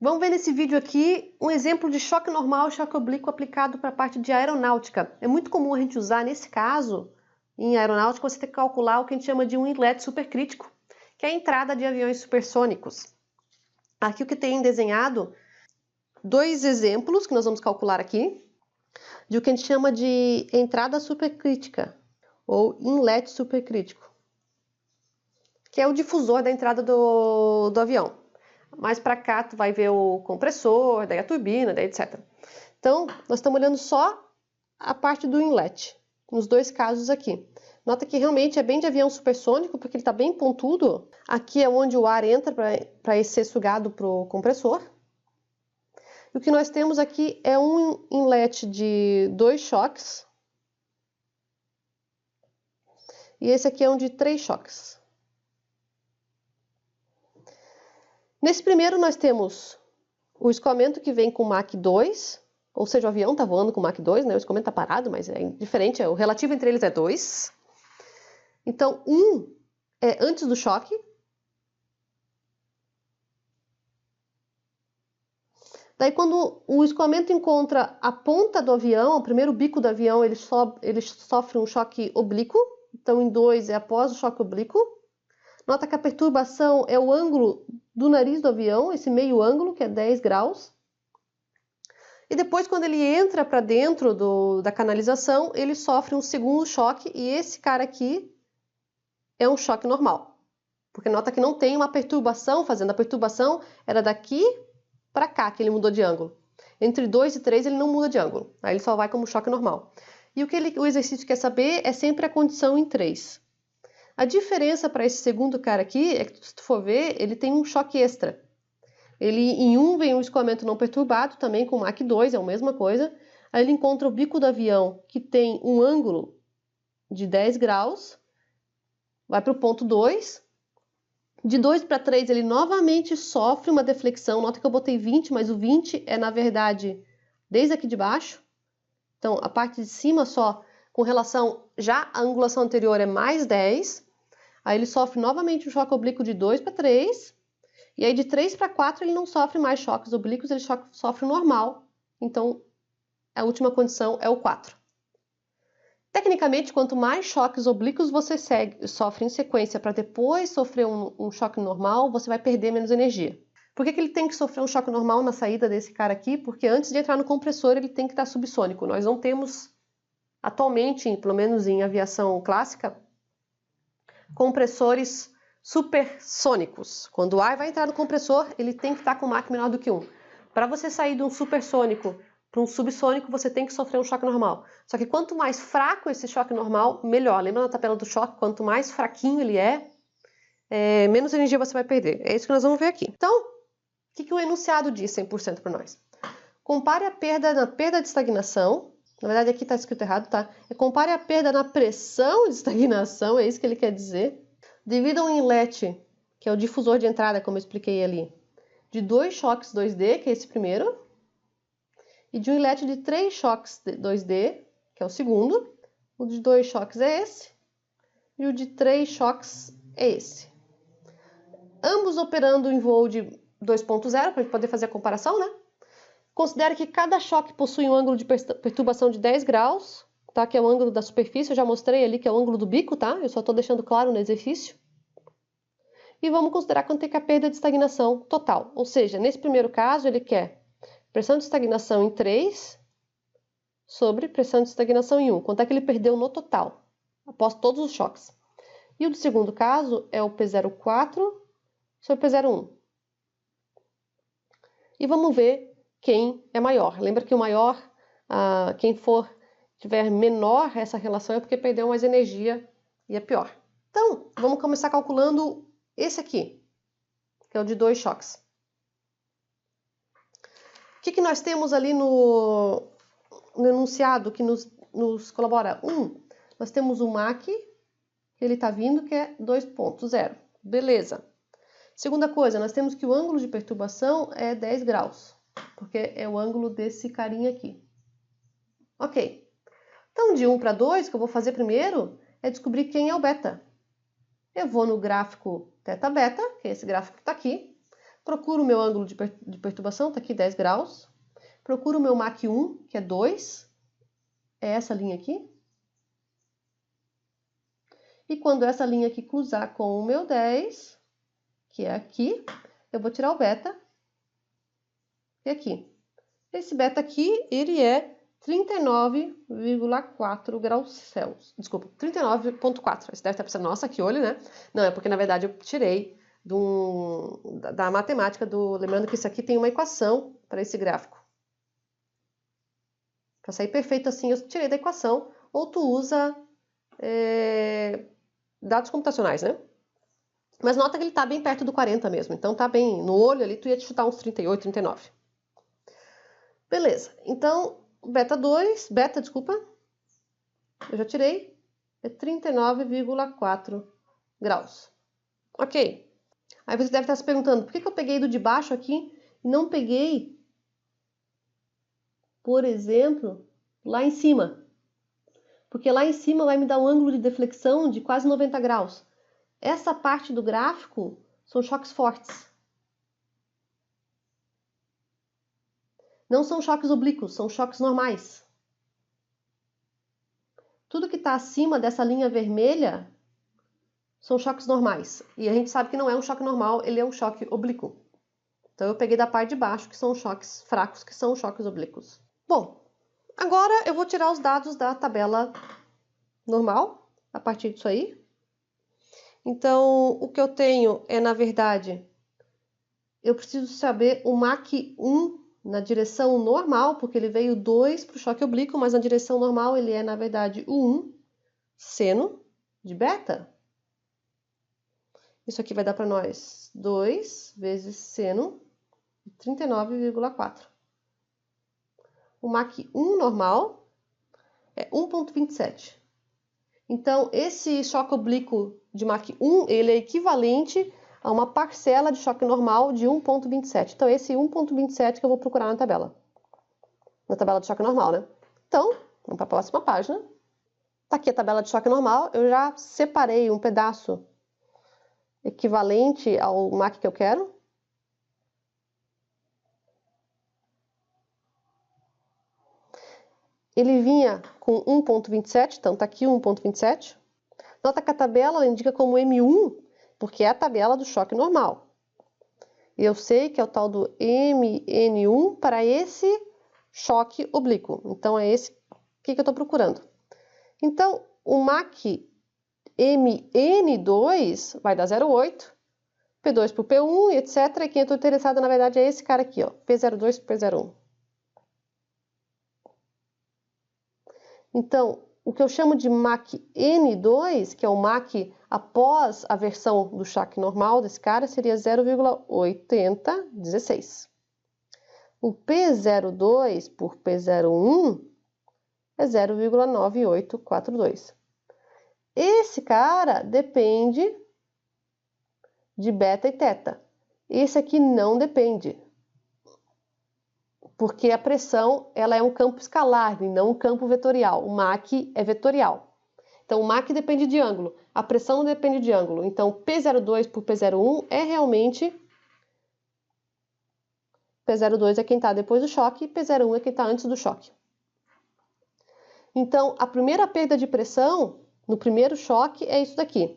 Vamos ver nesse vídeo aqui um exemplo de choque normal e choque oblíquo aplicado para a parte de aeronáutica. É muito comum a gente usar, nesse caso, em aeronáutica, você tem que calcular o que a gente chama de um inlet supercrítico, que é a entrada de aviões supersônicos. Aqui o que tem desenhado, dois exemplos que nós vamos calcular aqui, de o que a gente chama de entrada supercrítica, ou inlet supercrítico, que é o difusor da entrada do avião. Mais para cá tu vai ver o compressor, daí a turbina, daí etc. Então, nós estamos olhando só a parte do inlet, nos dois casos aqui. Nota que realmente é bem de avião supersônico, porque ele está bem pontudo. Aqui é onde o ar entra para ser sugado para o compressor. E o que nós temos aqui é um inlet de 2 choques. E esse aqui é um de 3 choques. Nesse primeiro nós temos o escoamento que vem com Mach 2, ou seja, o avião está voando com Mach 2, né? O escoamento está parado, mas é diferente, o relativo entre eles é 2. Então, 1 é antes do choque. Daí, quando o escoamento encontra a ponta do avião, o primeiro bico do avião, ele sofre um choque oblíquo. Então, em 2 é após o choque oblíquo. Nota que a perturbação é o ângulo do nariz do avião, esse meio ângulo, que é 10 graus. E depois, quando ele entra para dentro da canalização, ele sofre um segundo choque, e esse cara aqui é um choque normal. Porque nota que não tem uma perturbação fazendo. A perturbação era daqui para cá que ele mudou de ângulo. Entre 2 e 3 ele não muda de ângulo. Aí ele só vai como choque normal. E o exercício quer saber é sempre a condição em 3. A diferença para esse segundo cara aqui é que, se tu for ver, ele tem um choque extra. Ele, em 1 vem um escoamento não perturbado, também com Mach 2, é a mesma coisa. Aí ele encontra o bico do avião, que tem um ângulo de 10 graus, vai para o ponto 2. De 2 para 3 ele novamente sofre uma deflexão. Nota que eu botei 20, mas o 20 é, na verdade, desde aqui de baixo. Então, a parte de cima só, com relação, já a angulação anterior é mais 10. Aí ele sofre novamente um choque oblíquo de 2 para 3. E aí de 3 para 4 ele não sofre mais choques oblíquos, ele sofre o normal. Então, a última condição é o 4. Tecnicamente, quanto mais choques oblíquos você sofre em sequência para depois sofrer um choque normal, você vai perder menos energia. Por que ele tem que sofrer um choque normal na saída desse cara aqui? Porque antes de entrar no compressor ele tem que estar subsônico. Nós não temos, atualmente, pelo menos em aviação clássica, compressores supersônicos. Quando o ar vai entrar no compressor, ele tem que estar com Mach menor do que 1. Para você sair de um supersônico para um subsônico, você tem que sofrer um choque normal. Só que quanto mais fraco esse choque normal, melhor. Lembra na tabela do choque? Quanto mais fraquinho ele menos energia você vai perder. É isso que nós vamos ver aqui. Então, o que o enunciado diz 100% para nós? Compare a perda na perda de estagnação. Na verdade, aqui está escrito errado, tá? Compare a perda na pressão de estagnação, é isso que ele quer dizer. Devido a um inlet, que é o difusor de entrada, como eu expliquei ali, de 2 choques 2D, que é esse primeiro, e de um inlet de 3 choques 2D, que é o segundo. O de 2 choques é esse, e o de 3 choques é esse. Ambos operando em voo de 2.0, para a gente poder fazer a comparação, né? Considere que cada choque possui um ângulo de perturbação de 10 graus, tá? Que é o ângulo da superfície, eu já mostrei ali que é o ângulo do bico, tá? Eu só estou deixando claro no exercício. E vamos considerar quanto é que é a perda de estagnação total. Ou seja, nesse primeiro caso, ele quer pressão de estagnação em 3 sobre pressão de estagnação em 1. Quanto é que ele perdeu no total, após todos os choques. E o do segundo caso é o P04 sobre P01. E vamos ver quem é maior. Lembra que o maior, quem tiver menor essa relação é porque perdeu mais energia e é pior. Então, vamos começar calculando esse aqui, que é o de 2 choques. O que nós temos ali no enunciado que nos colabora? Nós temos o Mach, que ele está vindo, que é 2.0. Beleza. Segunda coisa, nós temos que o ângulo de perturbação é 10 graus, porque é o ângulo desse carinha aqui. Ok. Então, de 1 para 2, o que eu vou fazer primeiro é descobrir quem é o beta. Eu vou no gráfico θ-beta, que é esse gráfico que está aqui. procuro o meu ângulo de perturbação, está aqui 10 graus. Procuro o meu Mach 1, que é 2. É essa linha aqui. E quando essa linha aqui cruzar com o meu 10, que é aqui, eu vou tirar o beta. E aqui. Esse beta aqui, ele é 39,4 graus Celsius. Desculpa, 39,4. Você deve estar pensando, nossa, que olho, né? Não, é porque na verdade eu tirei da matemática lembrando que isso aqui tem uma equação para esse gráfico. Para sair perfeito assim, eu tirei da equação, ou tu usa dados computacionais, né? Mas nota que ele está bem perto do 40 mesmo, então tá bem, no olho ali tu ia te chutar uns 38, 39. Beleza, então, beta, desculpa, eu já tirei, é 39,4 graus. Ok. Aí você deve estar se perguntando, por que eu peguei do de baixo aqui e não peguei, por exemplo, lá em cima? Porque lá em cima vai me dar um ângulo de deflexão de quase 90 graus. Essa parte do gráfico são choques fortes. Não são choques oblíquos, são choques normais. Tudo que está acima dessa linha vermelha são choques normais. E a gente sabe que não é um choque normal, ele é um choque oblíquo. Então eu peguei da parte de baixo, que são choques fracos, que são choques oblíquos. Bom, agora eu vou tirar os dados da tabela normal, a partir disso aí. Então, o que eu tenho é, na verdade, eu preciso saber o Mach 1 na direção normal, porque ele veio 2 para o choque oblíquo, mas na direção normal ele é, na verdade, o 1 seno de beta. Isso aqui vai dar para nós 2 vezes seno de 39,4. O Mach 1 normal é 1,27. Então, esse choque oblíquo de Mach 1, ele é equivalente a uma parcela de choque normal de 1,27. Então, esse 1,27 que eu vou procurar na tabela de choque normal, né? Então, vamos para a próxima página. Tá aqui a tabela de choque normal. Eu já separei um pedaço equivalente ao Mach que eu quero. Ele vinha com 1,27, então tá aqui 1,27. Nota que a tabela indica como M1, porque é a tabela do choque normal. E eu sei que é o tal do MN1 para esse choque oblíquo. Então, é esse que eu estou procurando. Então, o Mach MN2 vai dar 0,8, P2 por P1, etc. E quem eu estou interessado, na verdade, é esse cara aqui, ó, P02 por P01. Então, o que eu chamo de Mach N2, que é o Mach após a versão do choque normal desse cara, seria 0,8016. O P02 por P01 é 0,9842. Esse cara depende de beta e teta. Esse aqui não depende. Porque a pressão ela é um campo escalar e não um campo vetorial. O Mach é vetorial. Então, o Mach depende de ângulo. A pressão não depende de ângulo. Então, P02 por P01 é realmente... P02 é quem está depois do choque e P01 é quem está antes do choque. Então, a primeira perda de pressão no primeiro choque é isso daqui.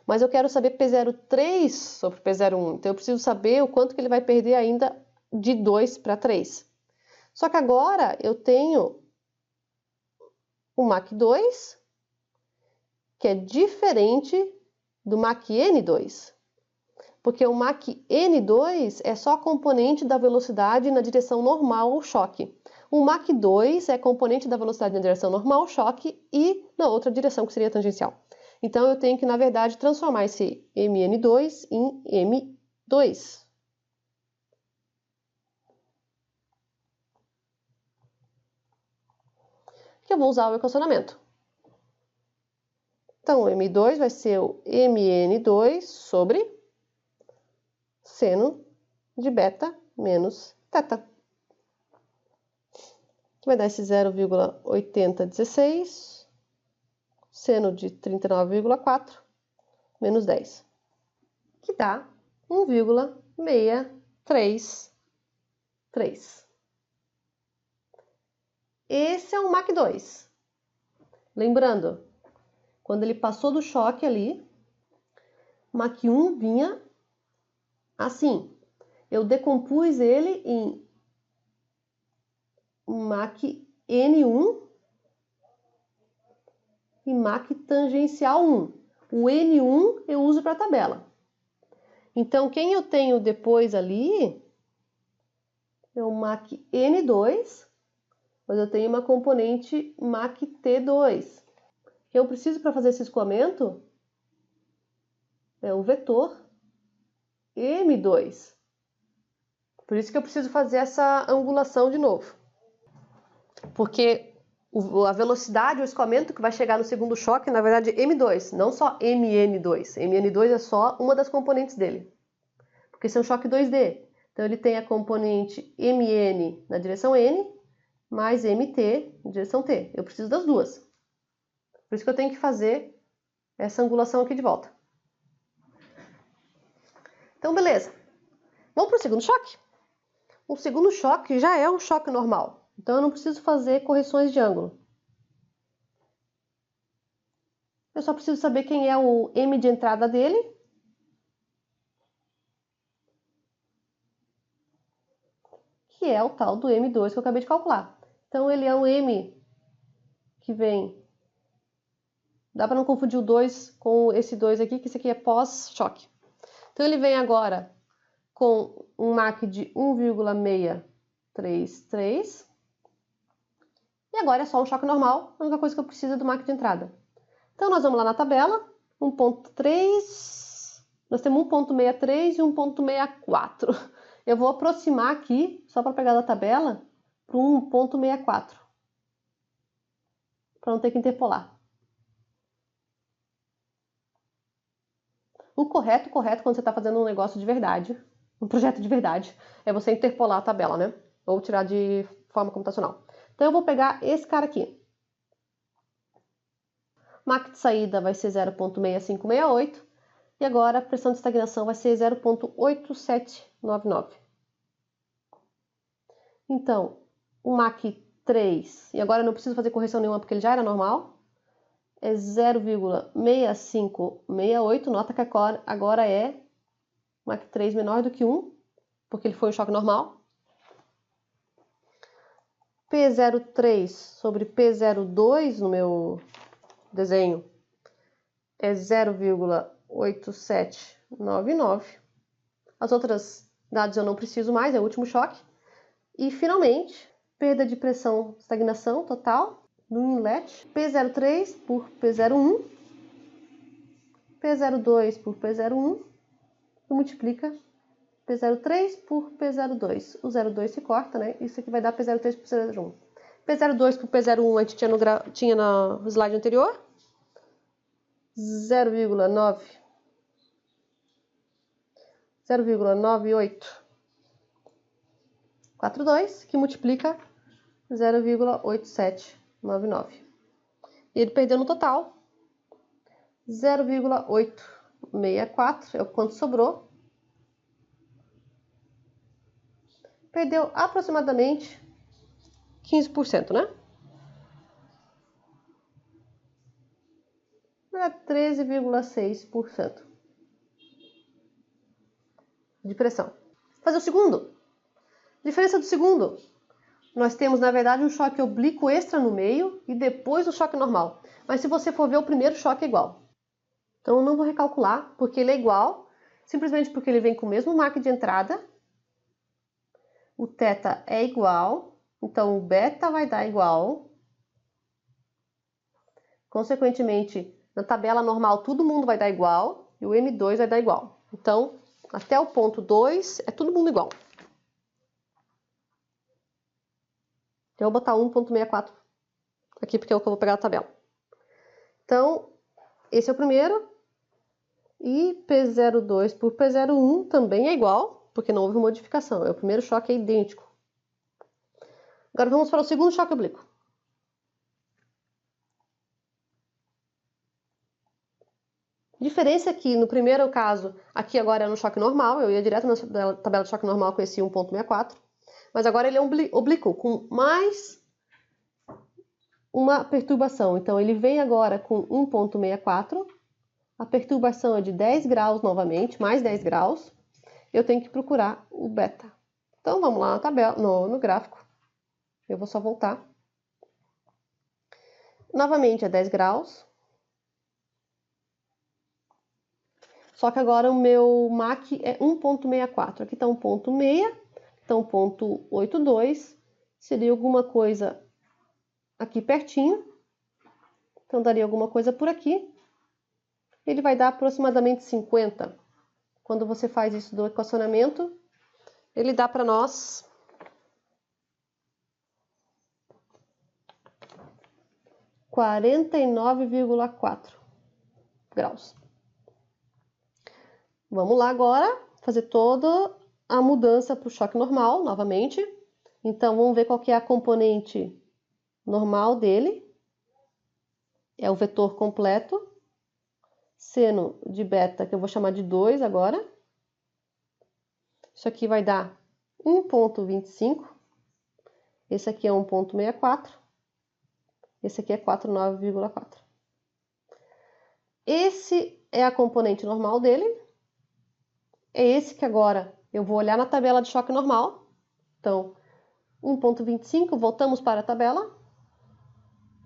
Mas eu quero saber P03 sobre P01. Então, eu preciso saber o quanto que ele vai perder ainda de 2 para 3. Só que agora eu tenho o Mach 2, que é diferente do Mach N2. Porque o Mach N2 é só componente da velocidade na direção normal ao choque. O Mach 2 é componente da velocidade na direção normal ao choque e na outra direção, que seria tangencial. Então, eu tenho que, na verdade, transformar esse MN2 em M2. Que eu vou usar o equacionamento. Então, o M2 vai ser o MN2 sobre seno de beta menos teta. Que vai dar esse 0,8016, seno de 39,4 menos 10. Que dá 1,6 3, 3. Esse é o Mach 2. Lembrando, quando ele passou do choque ali, Mach 1 vinha assim. Eu decompus ele em Mach N1 e Mach tangencial 1. O N1 eu uso para a tabela. Então, quem eu tenho depois ali é o Mach N2, mas eu tenho uma componente Mach T2. O que eu preciso para fazer esse escoamento é o vetor M2. Por isso que eu preciso fazer essa angulação de novo. Porque a velocidade, o escoamento que vai chegar no segundo choque, na verdade, é M2, não só MN2. MN2 é só uma das componentes dele. Porque esse é um choque 2D. Então, ele tem a componente MN na direção N, mais MT na direção T. Eu preciso das duas. Por isso que eu tenho que fazer essa angulação aqui de volta. Então, beleza. Vamos para o segundo choque? O segundo choque já é um choque normal. Então, eu não preciso fazer correções de ângulo. Eu só preciso saber quem é o M de entrada dele. Que é o tal do M2 que eu acabei de calcular. Então, ele é um M que vem... Dá para não confundir o 2 com esse 2 aqui, que esse aqui é pós-choque. Então, ele vem agora com um Mach de 1,633. E agora é só um choque normal, a única coisa que eu preciso é do Mach de entrada. Então, nós vamos lá na tabela, 1.3, nós temos 1.63 e 1.64. Eu vou aproximar aqui, só para pegar da tabela, para 1.64, para não ter que interpolar. O correto, quando você está fazendo um negócio de verdade, um projeto de verdade, é você interpolar a tabela, né? Ou tirar de forma computacional. Então, eu vou pegar esse cara aqui. Mach de saída vai ser 0,6568. E agora a pressão de estagnação vai ser 0,8799. Então, o Mach 3, e agora eu não preciso fazer correção nenhuma porque ele já era normal, é 0,6568. Nota que agora é Mach 3 menor do que 1, porque ele foi um choque normal. P03 sobre P02 no meu desenho é 0,8799. As outras dados eu não preciso mais, é o último choque. E, finalmente, perda de pressão, estagnação total no inlet. P03 por P01. P02 por P01. E multiplica P03 por P02. O 02 se corta, né? Isso aqui vai dar P03 por P01. P02 por P01 a gente tinha no slide anterior. 0,9842, que multiplica 0,8799. E ele perdeu no total 0,864, é o quanto sobrou. Perdeu aproximadamente 15%, né? 13,6% de pressão. Vou fazer o segundo. Diferença do segundo. Nós temos, na verdade, um choque oblíquo extra no meio e depois o choque normal. Mas se você for ver, o primeiro choque é igual. Então, eu não vou recalcular, porque ele é igual, simplesmente porque ele vem com o mesmo Mach de entrada. O θ é igual, então o beta vai dar igual. Consequentemente, na tabela normal, todo mundo vai dar igual e o M2 vai dar igual. Então, até o ponto 2 é todo mundo igual. Eu vou botar 1.64 aqui porque é o que eu vou pegar a tabela. Então, esse é o primeiro. E P02 por P01 também é igual, porque não houve modificação. O primeiro choque é idêntico. Agora vamos para o segundo choque oblíquo. Diferença é que no primeiro caso, aqui agora é no choque normal, eu ia direto na tabela de choque normal com esse 1.64, mas agora ele é oblíquo, com mais uma perturbação. Então ele vem agora com 1.64, a perturbação é de 10 graus novamente, mais 10 graus, eu tenho que procurar o beta. Então vamos lá na tabela, no gráfico, eu vou só voltar. Novamente é 10 graus. Só que agora o meu MAC é 1.64. Aqui está 1.6, então 1.82. Seria alguma coisa aqui pertinho. Então daria alguma coisa por aqui. Ele vai dar aproximadamente 50. Quando você faz isso do equacionamento, ele dá para nós 49,4 graus. Vamos lá agora fazer toda a mudança para o choque normal, novamente. Então, vamos ver qual que é a componente normal dele. É o vetor completo. Seno de beta, que eu vou chamar de 2 agora. Isso aqui vai dar 1.25. Esse aqui é 1.64. Esse aqui é 49,4. Esse é a componente normal dele. É esse que agora eu vou olhar na tabela de choque normal. Então, 1.25, voltamos para a tabela.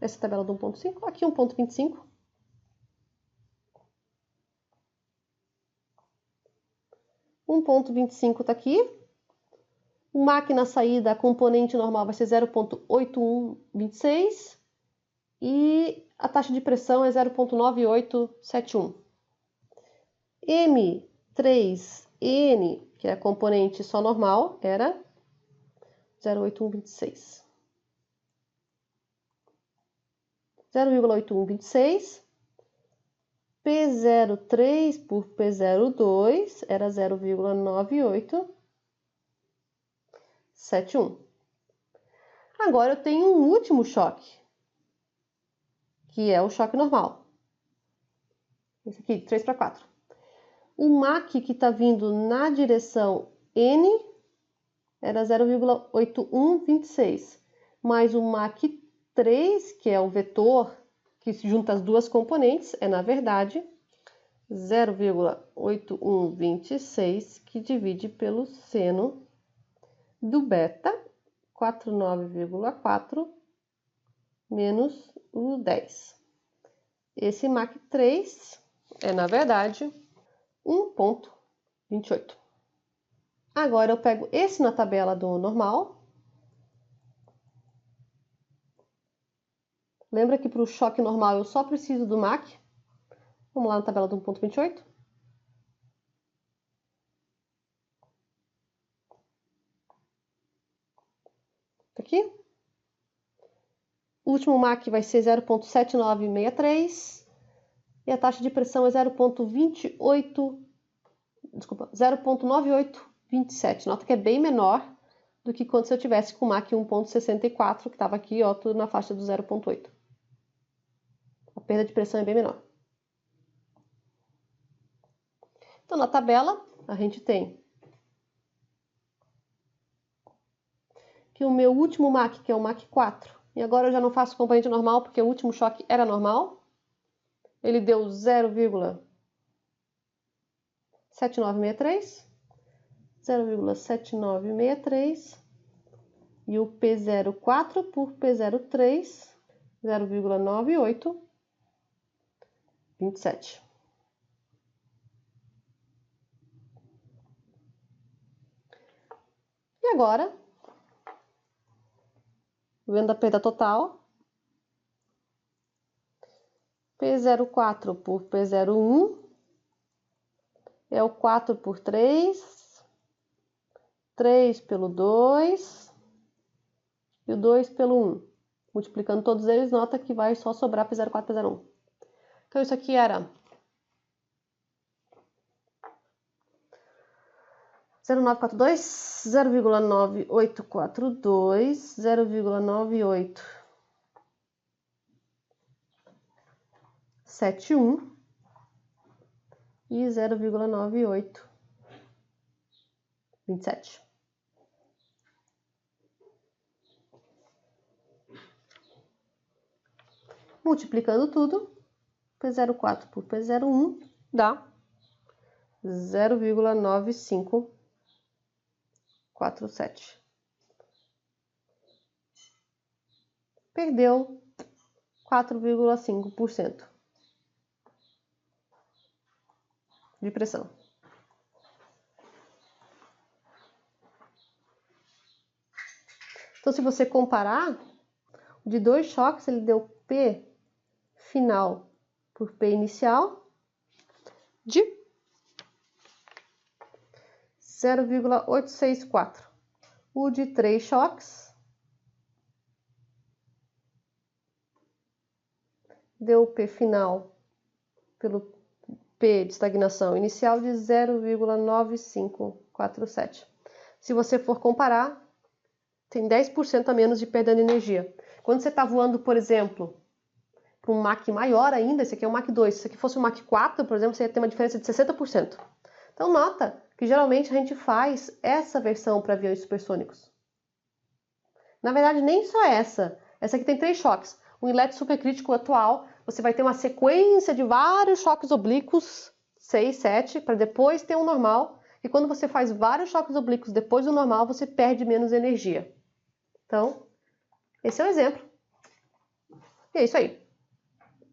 Essa é a tabela do 1.5, aqui 1.25. O 1.25 está aqui. O MAC na saída, a componente normal vai ser 0.8126. E a taxa de pressão é 0.9871. M3N, que é a componente só normal, era 0.8126. 0,8126. P03 por P02 era 0,9871. Agora eu tenho um último choque, que é o choque normal. Esse aqui, 3 para 4. O MAC que está vindo na direção N era 0,8126, mais o MAC 3, que é o vetor que se junta as duas componentes, é na verdade 0,8126, que divide pelo seno do beta, 49,4 menos o 10. Esse MAC 3 é, na verdade, 1.28. Agora eu pego esse na tabela do normal. Lembra que para o choque normal eu só preciso do MAC. Vamos lá na tabela do 1.28. Aqui. O último MAC vai ser 0.7963. E a taxa de pressão é 0.9827. Nota que é bem menor do que quando se eu tivesse com o MAC 1.64, que estava aqui, ó, tudo na faixa do 0.8. A perda de pressão é bem menor. Então, na tabela, a gente tem que o meu último MAC, que é o MAC 4, e agora eu já não faço componente normal, porque o último choque era normal. Ele deu 0,7963, 0,7963, e o P04 por P03, 0,9827. E agora, vendo a perda total, P04 por P01 é o 4 por 3, 3 pelo 2 e o 2 pelo 1. Multiplicando todos eles, nota que vai só sobrar P04 e P01. Então, isso aqui era 0,942, 0,9842, 0,9871 e 0,9827. Multiplicando tudo, P04 por P01 dá 0,9547. Perdeu 4,5% de pressão. Então, se você comparar, o de 2 choques, ele deu P final por P inicial de 0,864. O de 3 choques deu P final pelo P de estagnação inicial de 0,9547. Se você for comparar, tem 10% a menos de perda de energia. Quando você está voando, por exemplo, para um Mach maior ainda, esse aqui é um Mach 2, se aqui fosse um Mach 4, por exemplo, você ia ter uma diferença de 60%. Então nota que geralmente a gente faz essa versão para aviões supersônicos. Na verdade, nem só essa. Essa aqui tem 3 choques. O inlet supercrítico atual, você vai ter uma sequência de vários choques oblíquos, 6, 7, para depois ter um normal. E quando você faz vários choques oblíquos depois do normal, você perde menos energia. Então, esse é um exemplo. E é isso aí.